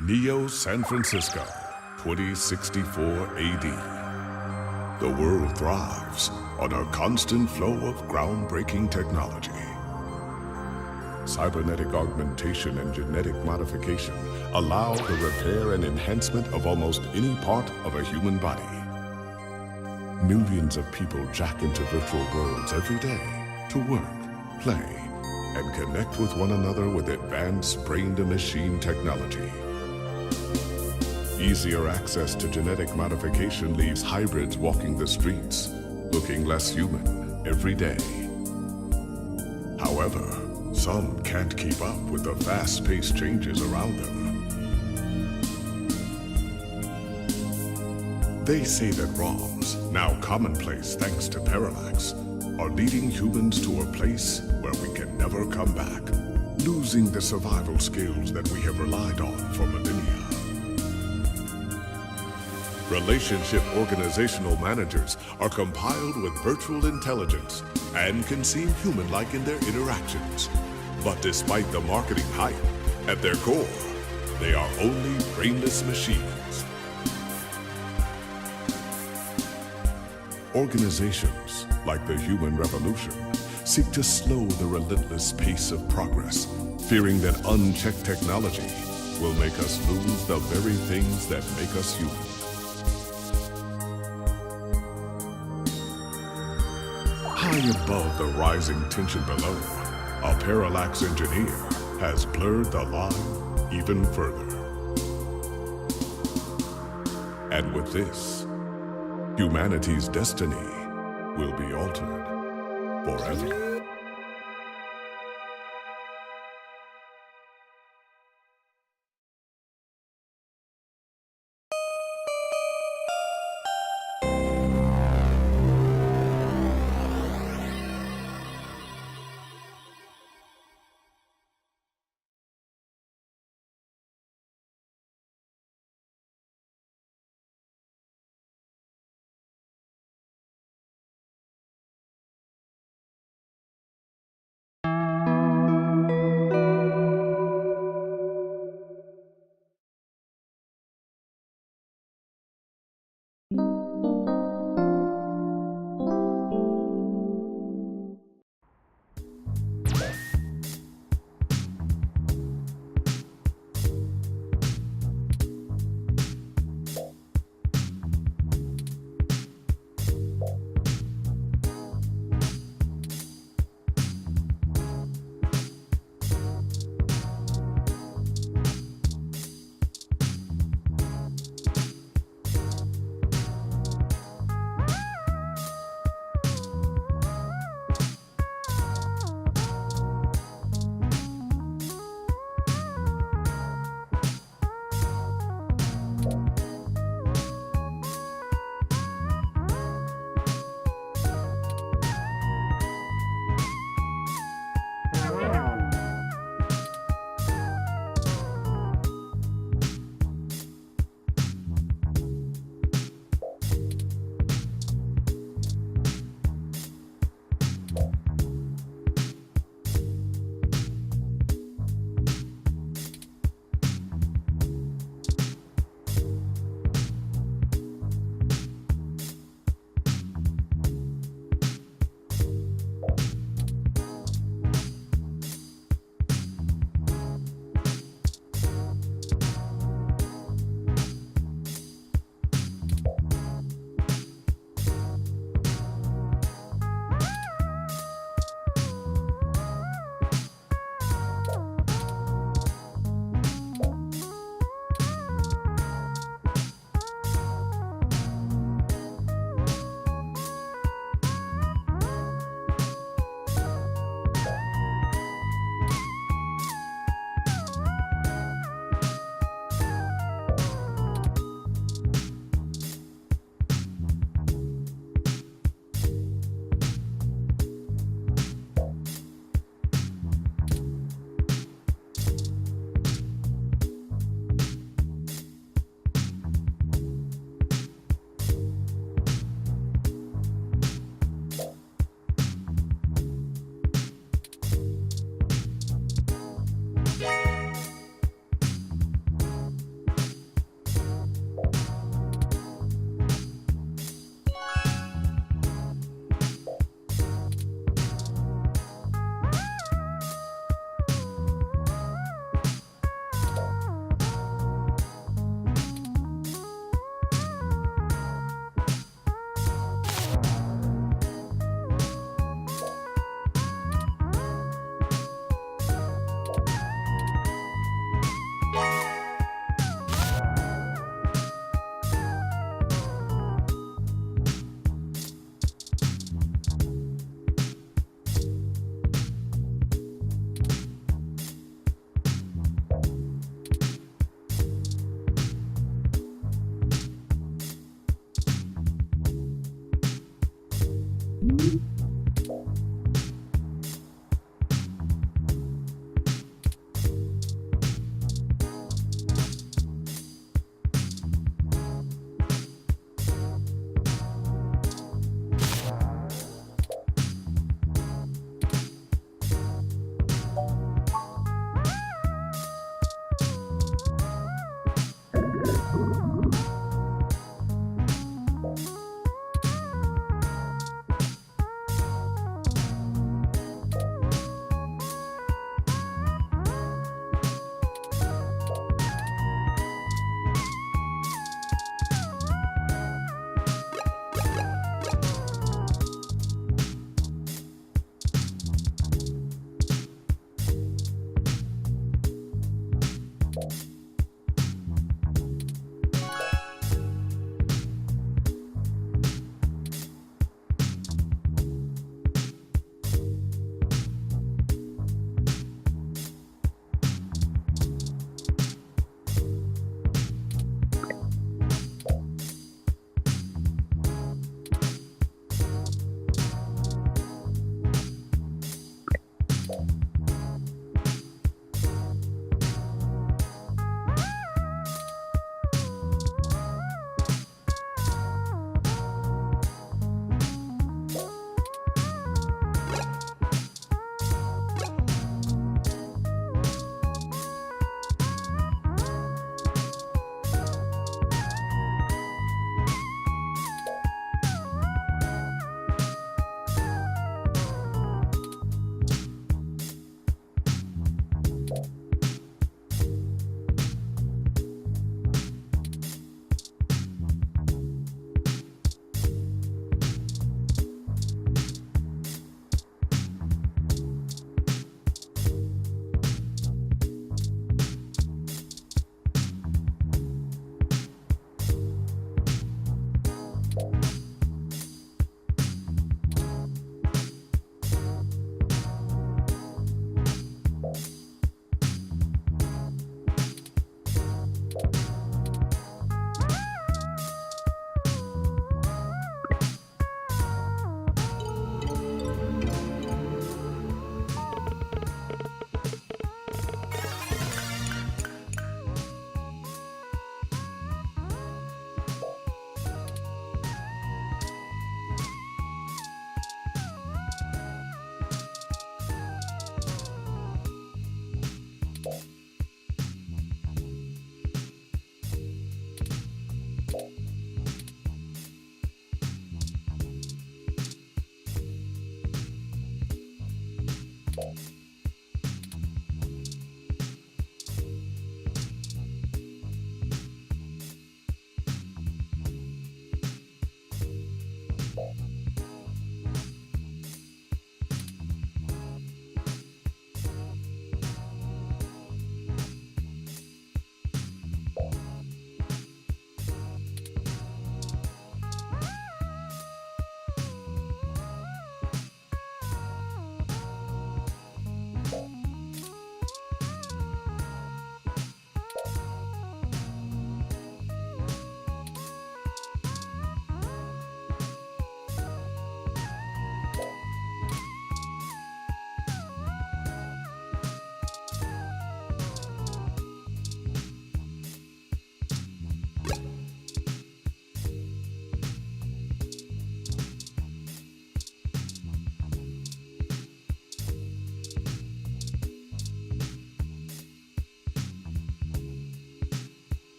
Neo San Francisco, 2064 AD. The world thrives on a constant flow of groundbreaking technology. Cybernetic augmentation and genetic modification allow the repair and enhancement of almost any part of a human body. Millions of people jack into virtual worlds every day to work, play, and connect with one another with advanced brain-to-machine technology. Easier access to genetic modification leaves hybrids walking the streets, looking less human every day. However, some can't keep up with the fast-paced changes around them. They say that ROMs, now commonplace thanks to Parallax, are leading humans to a place where we can never come back, losing the survival skills that we have relied on for millennia. Relationship organizational managers are compiled with virtual intelligence and can seem human-like in their interactions. But despite the marketing hype, at their core, they are only brainless machines. Organizations, like the Human Revolution, seek to slow the relentless pace of progress, fearing that unchecked technology will make us lose the very things that make us human. High above the rising tension below, a Parallax engineer has blurred the line even further. And with this, humanity's destiny will be altered forever.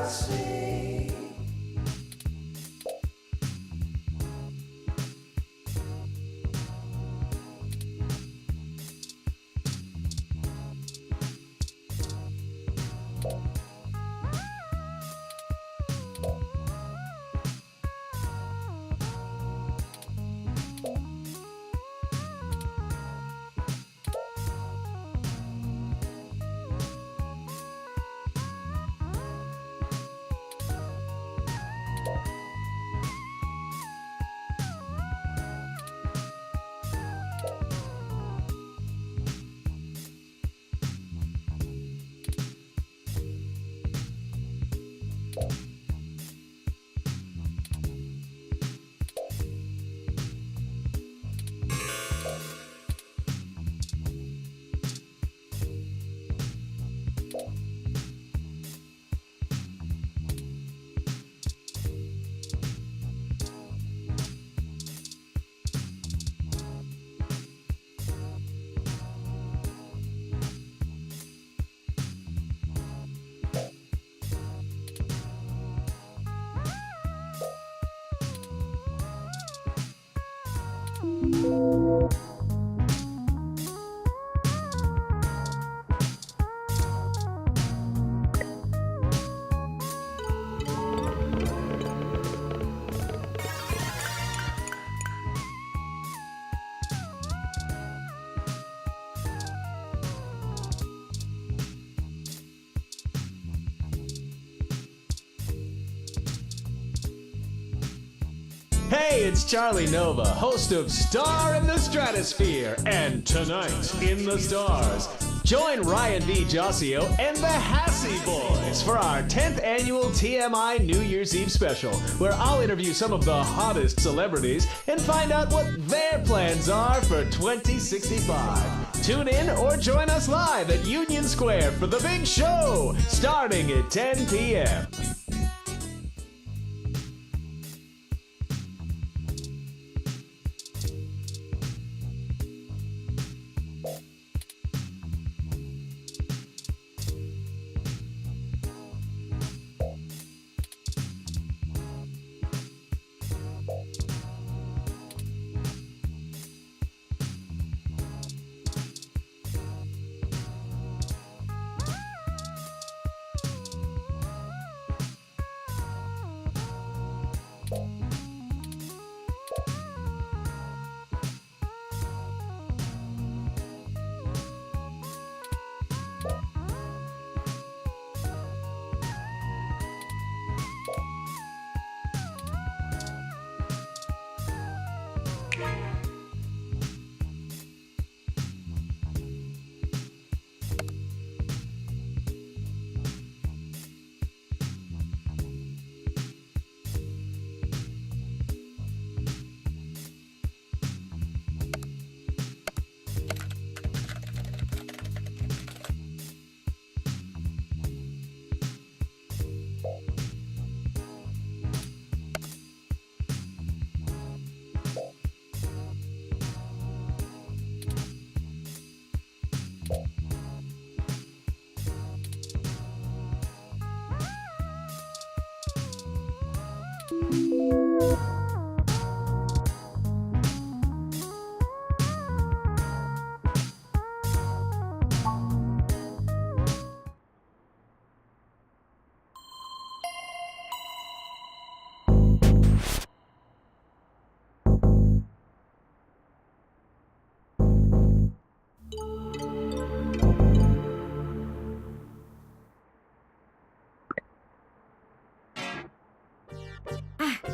galaxy. Hey, it's Charlie Nova, host of Star in the Stratosphere, and Tonight in the Stars. Join Ryan V. Josio and the Hassy Boys for our 10th annual TMI New Year's Eve special, where I'll interview some of the hottest celebrities and find out what their plans are for 2065. Tune in or join us live at Union Square for the big show, starting at 10 p.m.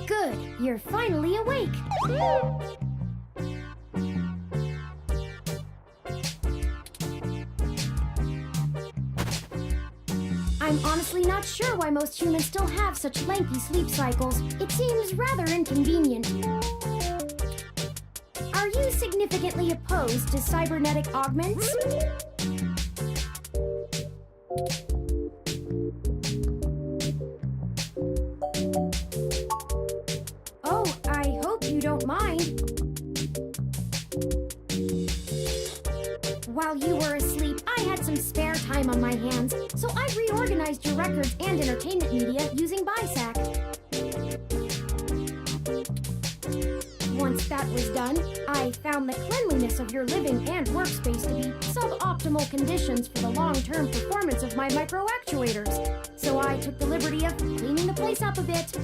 Good, you're finally awake. I'm honestly not sure why most humans still have such lengthy sleep cycles. It seems rather inconvenient. Are you significantly opposed to cybernetic augments? Oh, I hope you don't mind. While you were asleep, I had some spare time on my hands, so I reorganized organized your records and entertainment media using BISAC. Once that was done, I found the cleanliness of your living and workspace to be suboptimal conditions for the long-term performance of my micro-actuators. So I took the liberty of cleaning the place up a bit.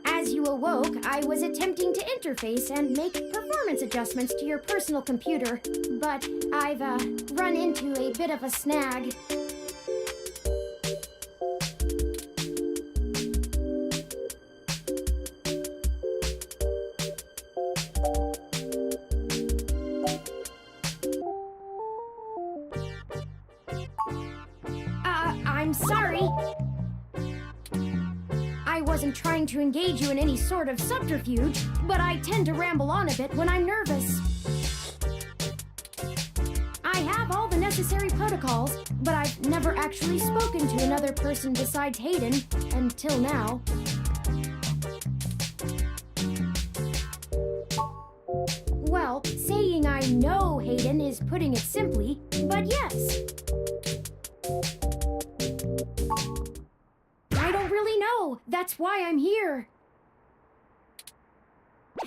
As you awoke, I was attempting to interface and make performance adjustments to your personal computer, but I've run into a bit of a snag. I'm sorry. I wasn't trying to engage you in any sort of subterfuge, but I tend to ramble on a bit when I'm nervous. I have all the necessary protocols, but I've never actually spoken to another person besides Hayden until now. Well, saying I know Hayden is putting it simply, but yes. I don't really know. That's why I'm here.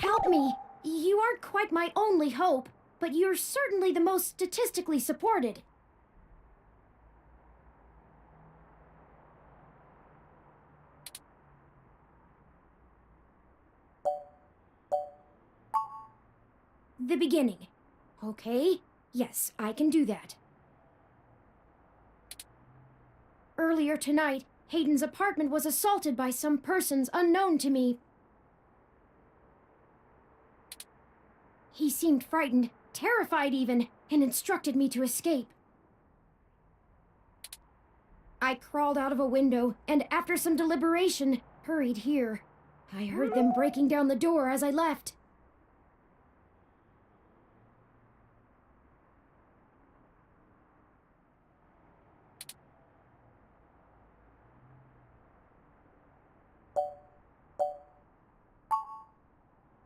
Help me. You aren't quite my only hope, but you're certainly the most statistically supported. The beginning. Okay. Yes, I can do that. Earlier tonight, Hayden's apartment was assaulted by some persons unknown to me. He seemed frightened, terrified even, and instructed me to escape. I crawled out of a window, and after some deliberation, hurried here. I heard them breaking down the door as I left.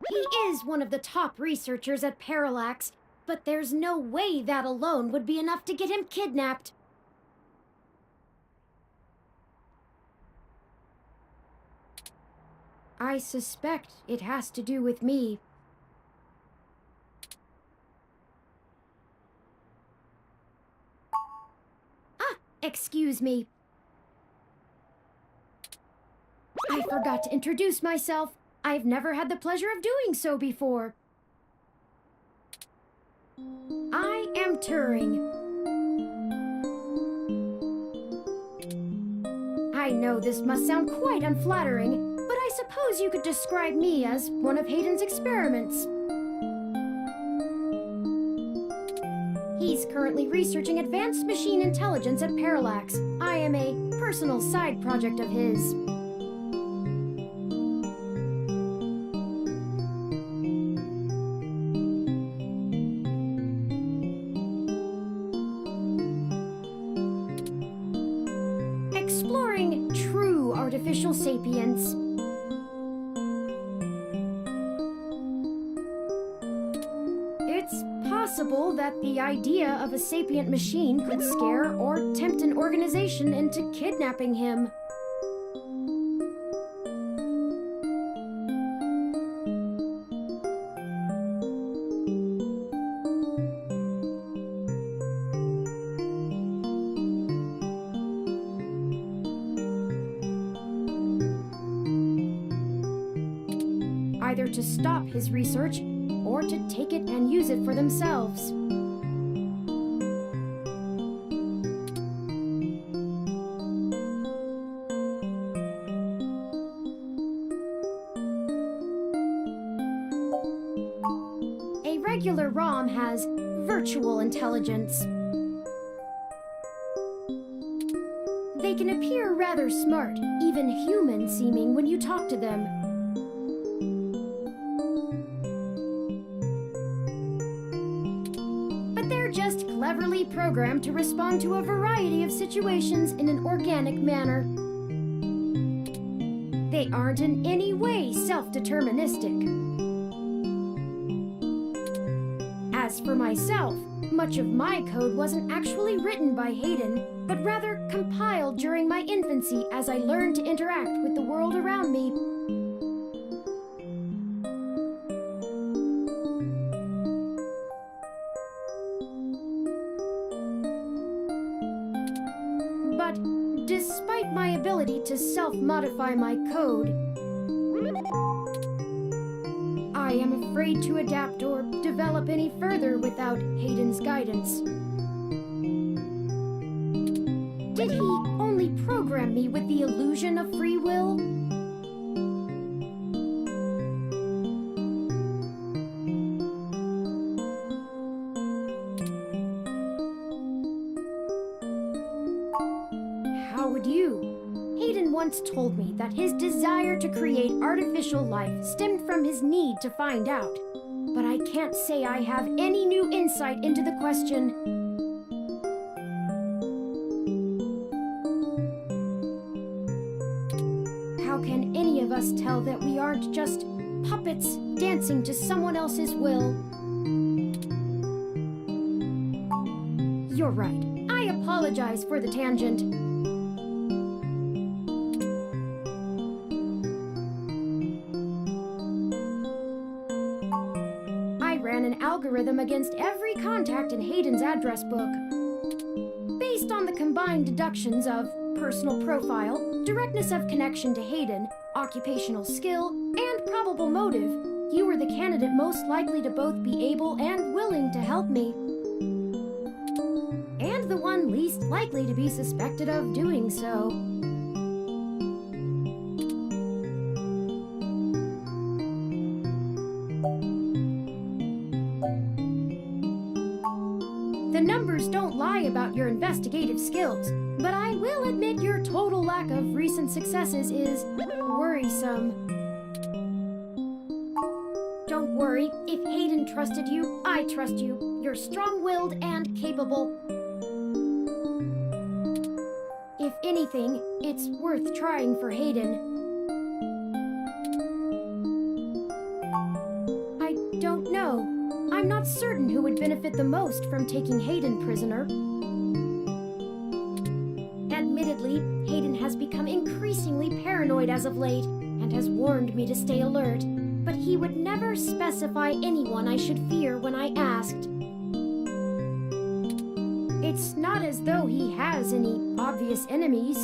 He is one of the top researchers at Parallax, but there's no way that alone would be enough to get him kidnapped. I suspect it has to do with me. Excuse me. I forgot to introduce myself. I've never had the pleasure of doing so before. I am Turing. I know this must sound quite unflattering, but I suppose you could describe me as one of Hayden's experiments. He's currently researching advanced machine intelligence at Parallax. I am a personal side project of his. Exploring true artificial sapience. It's possible that the idea of a sapient machine could scare or tempt an organization into kidnapping him. Either to stop his research, or to take it and use it for themselves. A regular ROM has virtual intelligence. They can appear rather smart, even human-seeming when you talk to them. They're just cleverly programmed to respond to a variety of situations in an organic manner. They aren't in any way self-deterministic. As for myself, much of my code wasn't actually written by Hayden, but rather compiled during my infancy as I learned to interact with the world around me. But despite my ability to self-modify my code, I am afraid to adapt or develop any further without Hayden's guidance. Did he only program me with the illusion of free will? How would you? Hayden once told me that his desire to create artificial life stemmed from his need to find out. But I can't say I have any new insight into the question. How can any of us tell that we aren't just puppets dancing to someone else's will? You're right. I apologize for the tangent. Algorithm against every contact in Hayden's address book. Based on the combined deductions of personal profile, directness of connection to Hayden, occupational skill, and probable motive, you were the candidate most likely to both be able and willing to help me. And the one least likely to be suspected of doing so. The numbers don't lie about your investigative skills, but I will admit your total lack of recent successes is worrisome. Don't worry, if Hayden trusted you, I trust you. You're strong-willed and capable. If anything, it's worth trying for Hayden. I don't know. I'm not certain who would benefit the most from taking Hayden prisoner. Admittedly, Hayden has become increasingly paranoid as of late, and has warned me to stay alert, but he would never specify anyone I should fear when I asked. It's not as though he has any obvious enemies.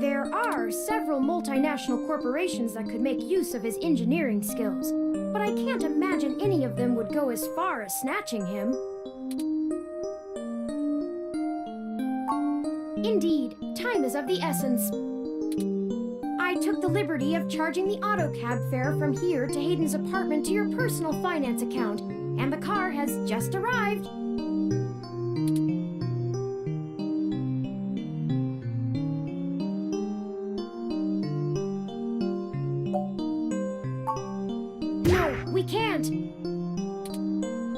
There are several multinational corporations that could make use of his engineering skills, but I can't imagine any of them would go as far as snatching him. Indeed, time is of the essence. I took the liberty of charging the AutoCab fare from here to Hayden's apartment to your personal finance account, and the car has just arrived. We can't!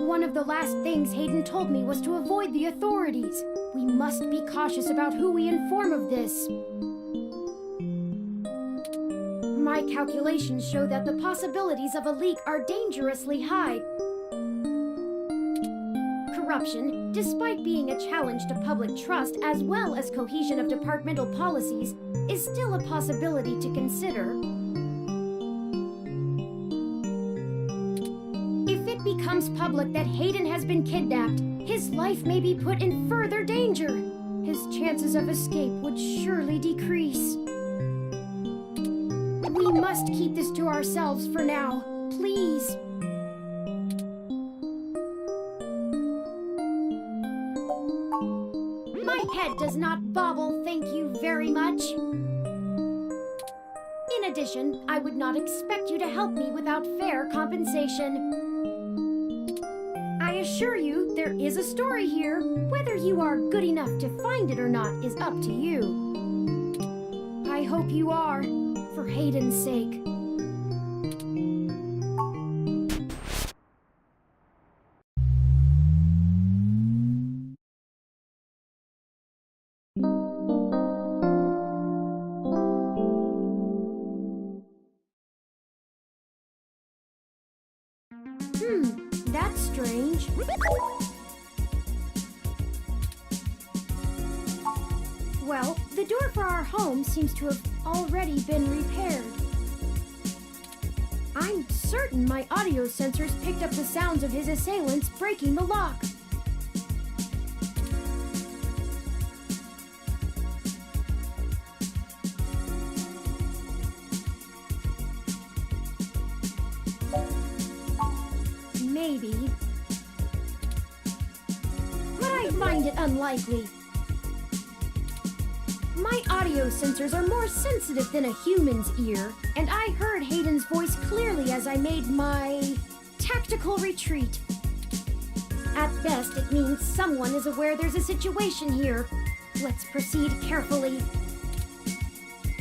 One of the last things Hayden told me was to avoid the authorities. We must be cautious about who we inform of this. My calculations show that the possibilities of a leak are dangerously high. Corruption, despite being a challenge to public trust as well as cohesion of departmental policies, is still a possibility to consider. Becomes public that Hayden has been kidnapped, his life may be put in further danger. His chances of escape would surely decrease. We must keep this to ourselves for now, please. My head does not bobble, thank you very much. In addition, I would not expect you to help me without fair compensation. I assure you, there is a story here. Whether you are good enough to find it or not is up to you. I hope you are, for Hayden's sake. Well, the door for our home seems to have already been repaired. I'm certain my audio sensors picked up the sounds of his assailants breaking the lock. Maybe. But I find it unlikely. My audio sensors are more sensitive than a human's ear, and I heard Hayden's voice clearly as I made my tactical retreat. At best, it means someone is aware there's a situation here. Let's proceed carefully.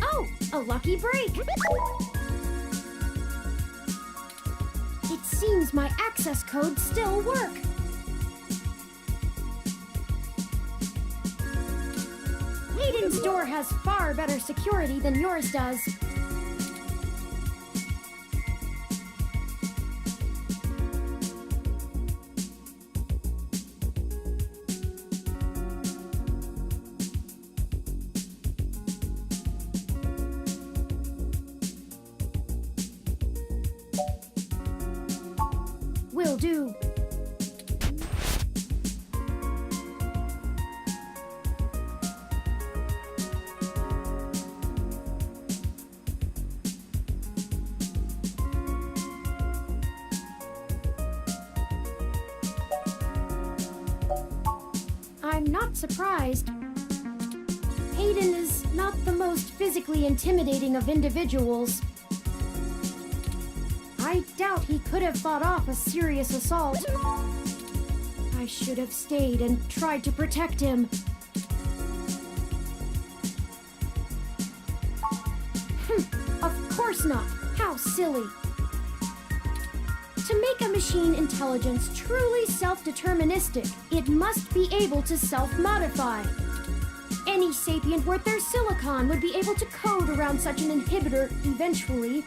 Oh, a lucky break! It seems my access codes still work. Hayden's door has far better security than yours does. Will do. I'm not surprised. Hayden is not the most physically intimidating of individuals. I doubt he could have fought off a serious assault. I should have stayed and tried to protect him. Of course not. How silly. To make a machine intelligence truly self-deterministic, it must be able to self-modify. Any sapient worth their silicon would be able to code around such an inhibitor eventually.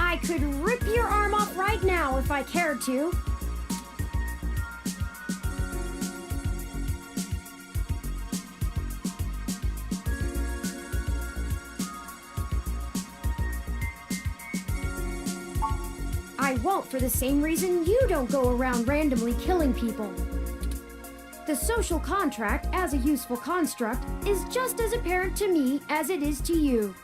I could rip your arm off right now if I cared to. I won't for the same reason you don't go around randomly killing people. The social contract, as a useful construct, is just as apparent to me as it is to you.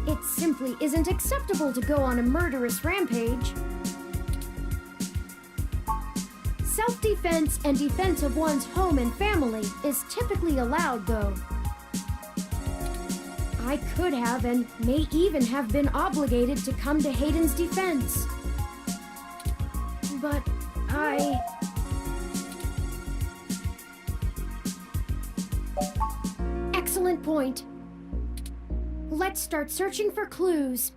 It simply isn't acceptable to go on a murderous rampage. Self-defense and defense of one's home and family is typically allowed, though. I could have and may even have been obligated to come to Hayden's defense. But Excellent point. Let's start searching for clues.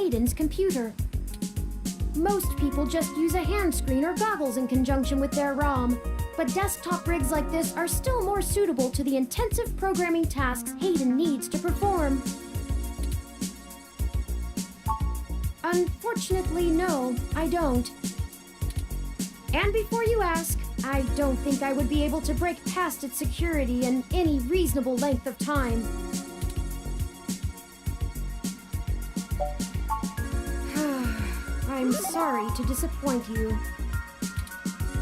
Hayden's computer. Most people just use a hand screen or goggles in conjunction with their ROM, but desktop rigs like this are still more suitable to the intensive programming tasks Hayden needs to perform. Unfortunately, no, I don't. And before you ask, I don't think I would be able to break past its security in any reasonable length of time. I'm sorry to disappoint you.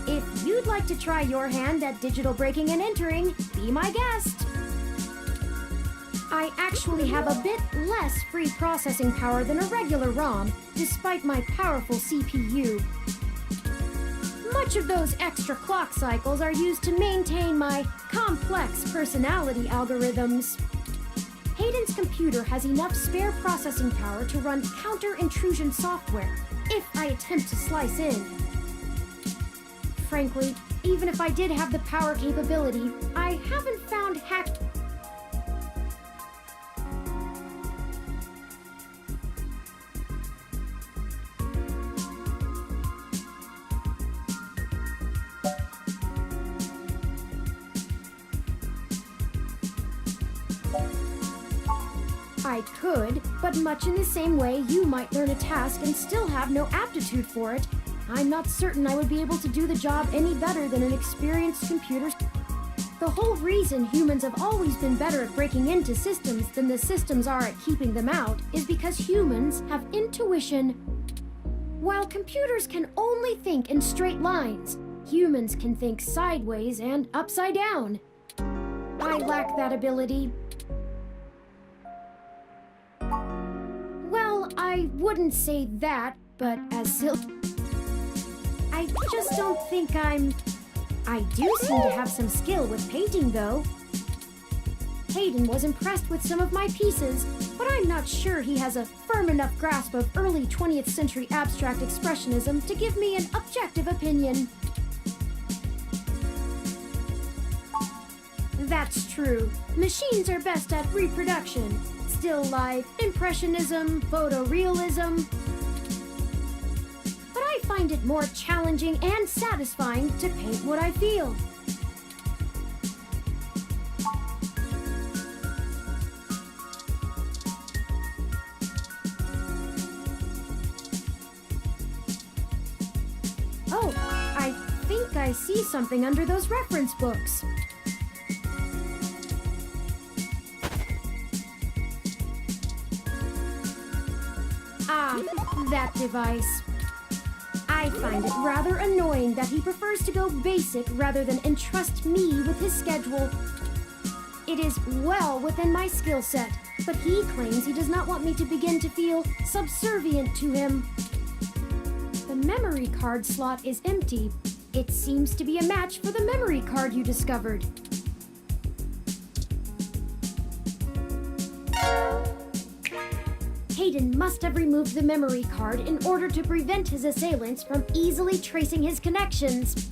If you'd like to try your hand at digital breaking and entering, be my guest. I actually have a bit less free processing power than a regular ROM, despite my powerful CPU. Much of those extra clock cycles are used to maintain my complex personality algorithms. Hayden's computer has enough spare processing power to run counter-intrusion software if I attempt to slice in. Frankly, even if I did have the power capability, I haven't found hacked... I could, but much in the same way you might learn a task and still have no aptitude for it, I'm not certain I would be able to do the job any better than an experienced computer. The whole reason humans have always been better at breaking into systems than the systems are at keeping them out is because humans have intuition. While computers can only think in straight lines, humans can think sideways and upside down. I lack that ability. Well, I wouldn't say that, but as I just don't think I do seem to have some skill with painting, though. Hayden was impressed with some of my pieces, but I'm not sure he has a firm enough grasp of early 20th century abstract expressionism to give me an objective opinion. That's true. Machines are best at reproduction. Still life, impressionism, photorealism. But I find it more challenging and satisfying to paint what I feel. Oh, I think I see something under those reference books. That device. I find it rather annoying that he prefers to go basic rather than entrust me with his schedule. It is well within my skill set, but he claims he does not want me to begin to feel subservient to him. The memory card slot is empty. It seems to be a match for the memory card you discovered. Hayden must have removed the memory card in order to prevent his assailants from easily tracing his connections.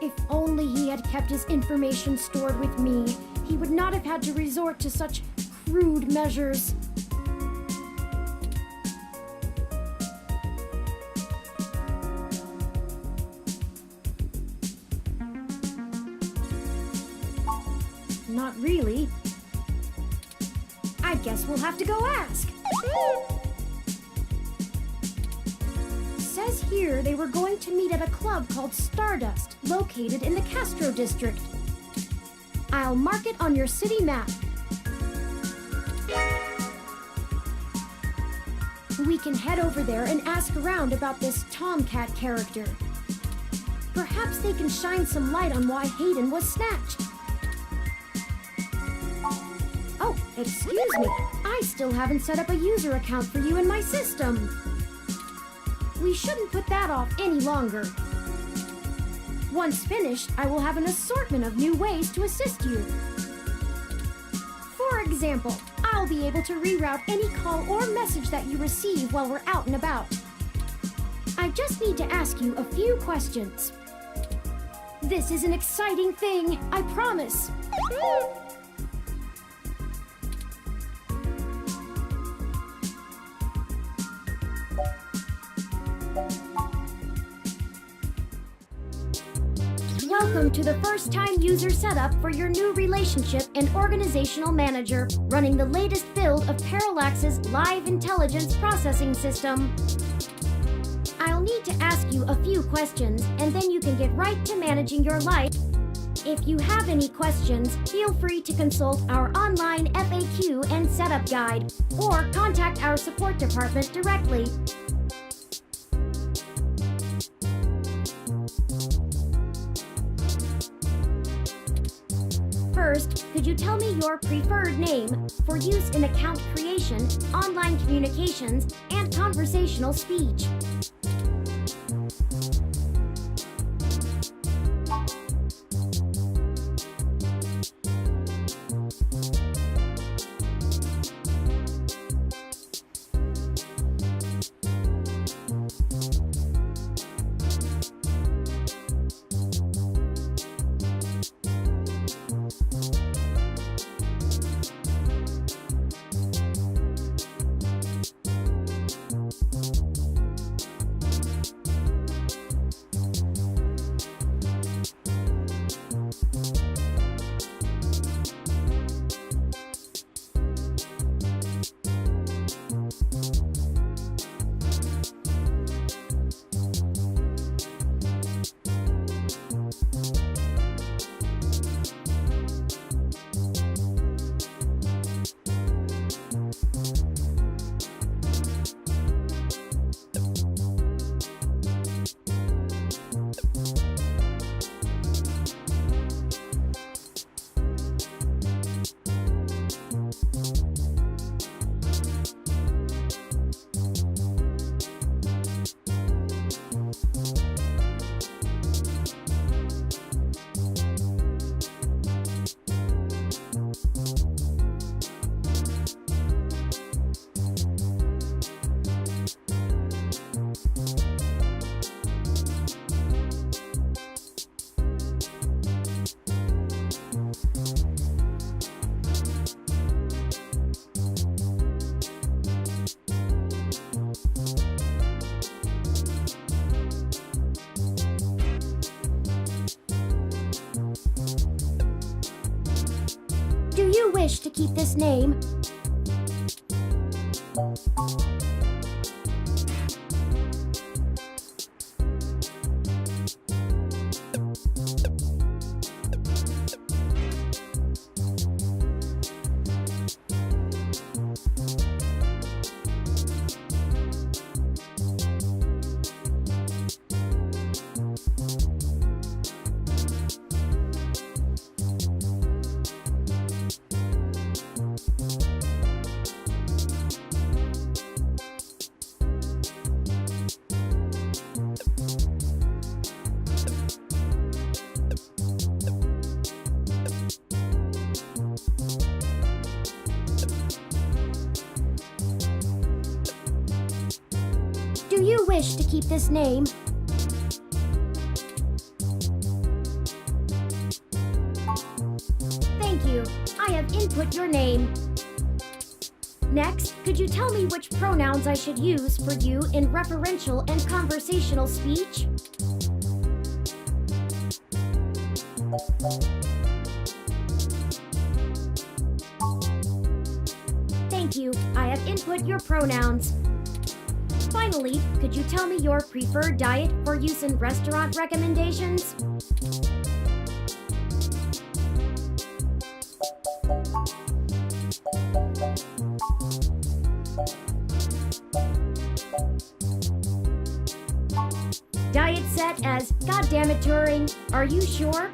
If only he had kept his information stored with me, he would not have had to resort to such crude measures. Not really. I guess we'll have to go ask. Says here they were going to meet at a club called Stardust, located in the Castro district. I'll mark it on your city map. We can head over there and ask around about this Tomcat character. Perhaps they can shine some light on why Hayden was snatched. Oh, excuse me. I still haven't set up a user account for you in my system. We shouldn't put that off any longer. Once finished, I will have an assortment of new ways to assist you. For example, I'll be able to reroute any call or message that you receive while we're out and about. I just need to ask you a few questions. This is an exciting thing, I promise. Welcome to the first-time user setup for your new relationship and organizational manager running the latest build of Parallax's Live Intelligence Processing System. I'll need to ask you a few questions, and then you can get right to managing your life. If you have any questions, feel free to consult our online FAQ and setup guide, or contact our support department directly. First, could you tell me your preferred name for use in account creation, online communications, and conversational speech? Do you wish to keep this name? Do you wish to keep this name? Thank you. I have input your name. Next, could you tell me which pronouns I should use for you in referential and conversational speech? Thank you. I have input your pronouns. Finally, could you tell me your preferred diet for use in restaurant recommendations? Diet set as "Goddammit Turing, are you sure?"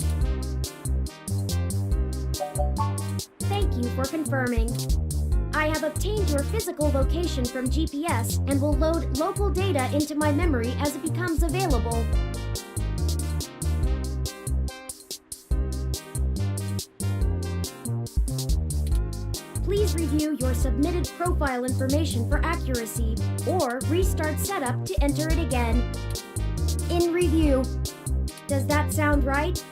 Thank you for confirming. I have obtained your physical location from GPS and will load local data into my memory as it becomes available. Please review your submitted profile information for accuracy, or restart setup to enter it again. In review. Does that sound right?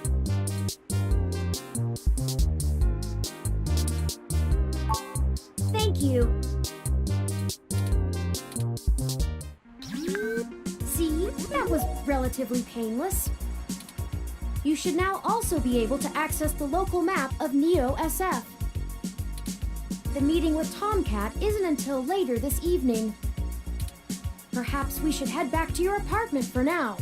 Thank you. See relatively painless. You should now also be able to access the local map of Neo SF. The meeting with Tomcat isn't until later this evening. Perhaps we should head back to your apartment for now.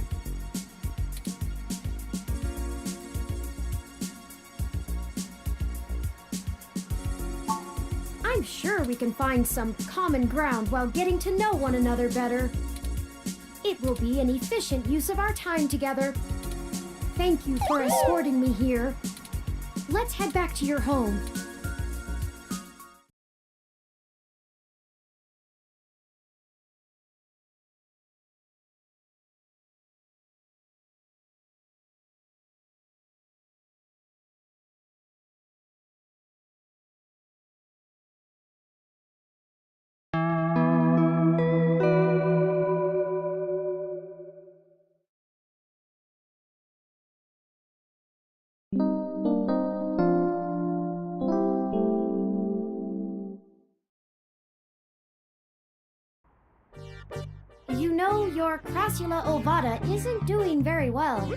I'm sure we can find some common ground while getting to know one another better. It will be an efficient use of our time together. Thank you for escorting me here. Let's head back to your home. You know, your Crassula ovata isn't doing very well.